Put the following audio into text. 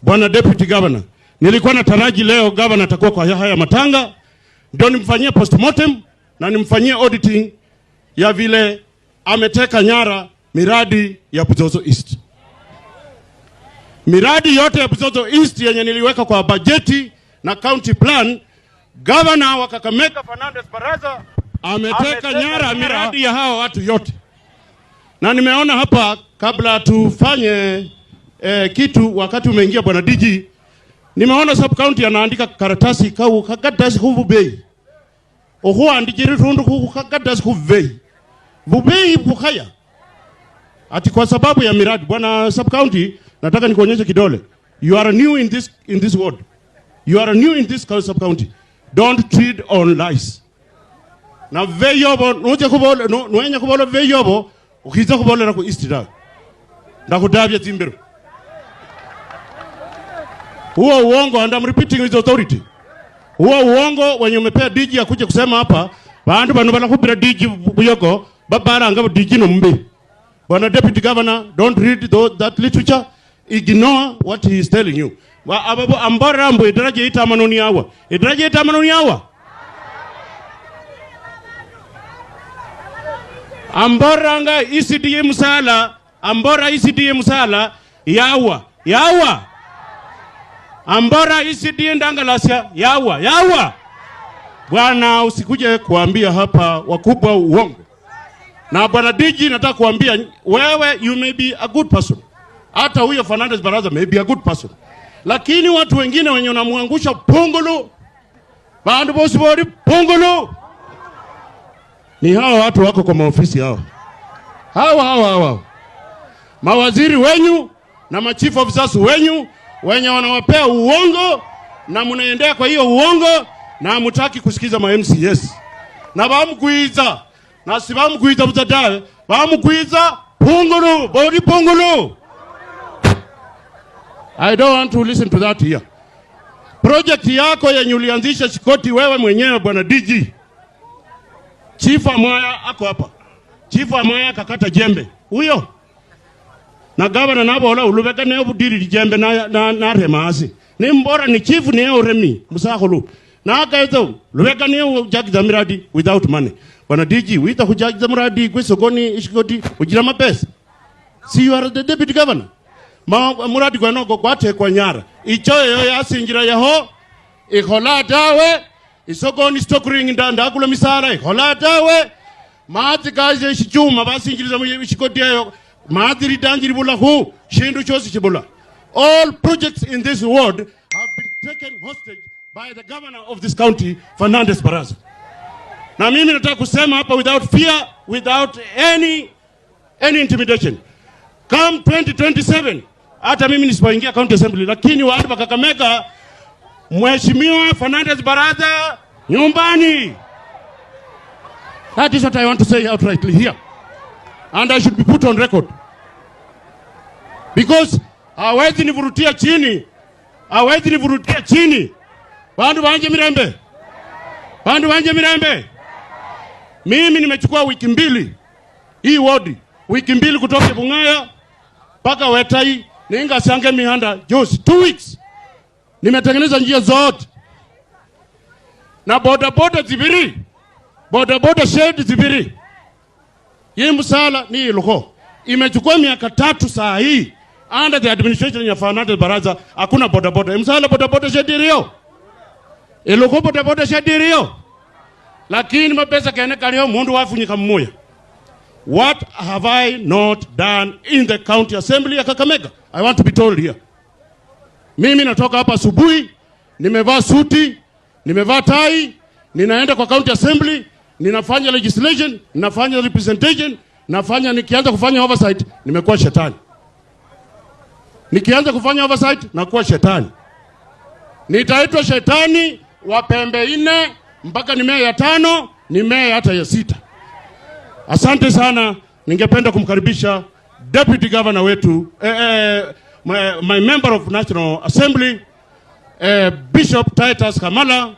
Bwana Deputy Governor, nilikuwa nataraji leo governor atakuwa kwa haya matanga ndio nimfanyie postmortem na nimfanyie auditing ya vile ameteka nyara miradi ya Buzozo East. Miradi yote ya Buzozo East yenye niliweka kwa bajeti na county plan, governor wa Kakamega Fernandes Baraza ameteka nyara miradi ya hao watu yote. Na nimeona hapa kabla tufanye kitu wakati umeingia Bwana DG, nimeona sub county anaandika karatasi kau kakatasi huvubei. Oho andikiri rundu kakatasi huvubei. Vubei bukaya. Ati kwa sababu ya miradi. Bwana sub county, nataka nikuonyeshe kidole. You are new in this ward. You are new in this sub county. Don't treat on lies. Na veyobo noje kubole noenya kubole veyobo ukiza kubole na ku East da. Ndakudavya zimbero. Huo uongo, and I'm repeating with authority. Huo uongo wenye umepea DG akuje kusema hapa, bandu banu banakubira DG buyoko, babara ngabo DG no mbe. Bwana Deputy Governor, don't read that literature. Ignore what he is telling you. Wa ababo ambarambo idaraje ita manoni yawa. Idaraje ita manoni yawa. Amboranga ECDA musala, ambora ECDA musala yawa. Yawa. Ambora ECDA ndangalasia yawa. Bwana usikuje kuambia hapa wakubwa uongo. Na Bwana DG nataka kuambia wewe, you may be a good person. Hata huyo Fernandes Baraza may be a good person. Lakini watu wengine wenye unamuangusha pongolo, bandu bosi bori pongolo, ni hao watu wako kwa maofisi hao. Hao. Mawaziri wenyu na machief officers wenyu wenye wanawapea uongo na mnaendea kwa hiyo uongo na hamtaki kusikiza ma MCS. Na bamkuiza. Na si bamkuiza mtadawe, bamkuiza pongolo, bori pongolo. I don't want to listen to that here. Project yako yenye ulianzisha Shikoti wewe mwenyewe Bwana DG. Chief Amaya ako hapa. Chief Amaya kakata jembe. Huyo. Na governor nabo ola ulubeka ne obudiri jembe na remasi. Ni mbora ni chief ni oremi musakulu. Na akaezo lubeka ne jagiza miradi without money. Bwana DG wita kujagiza miradi kwisogoni Shikoti ujira mapesa. See, you are the deputy governor. Muradi kwa noko kwate kwa nyara. Ichoyo ya sinjira yaho. Ikola dawe. Isogoni stokring ndanda akula misara. Ikola dawe. Maati kaje shichuma. Basinjiriza Shikoti yayo. Maati ridanjiri bula hu. Shindu chosi chibula. All projects in this ward have been taken hostage by the governor of this county, Fernandes Baraza. Na mimi nataka kusema hapa without fear, without any intimidation. Come 2027, hata mimi nisipoingia county assembly, lakini watu wa Kakamega, Mheshimiwa Fernandes Baraza nyumbani. That is what I want to say outrightly here. And I should be put on record. Because hawezi nivurutia chini. Bandu banje mirembe. Mimi nimechukua wiki mbili. Hii ward, wiki mbili kutoka Bungaya paka Wetai, ninga sange mihanda juzi 2 weeks. Nimetengeneza njia zote. Na boda zibiri. Boda shed zibiri. Hii msala ni iluko. Imechukua miaka 3 saa hii. Under the administration ya Fernandes Baraza hakuna boda. Msala boda shed rio. Iluko boda shed rio. Lakini mapesa kene kalio mundu wafunyika mmoja. What have I not done in the county assembly ya Kakamega? I want to be told here. Mimi natoka hapa asubuhi, nimevaa suti, nimevaa tai, ninaenda kwa county assembly, ninafanya legislation, ninafanya representation, nikianza kufanya oversight, nimekuwa shetani. Nikianza kufanya oversight, nakuwa shetani. Nitaitwa shetani wa pembe 4 mpaka ni meya ya 5, ni meya hata ya 6. Asante sana, ningependa kumkaribisha Deputy Governor wetu, my member of National Assembly, Bishop Titus Kamala,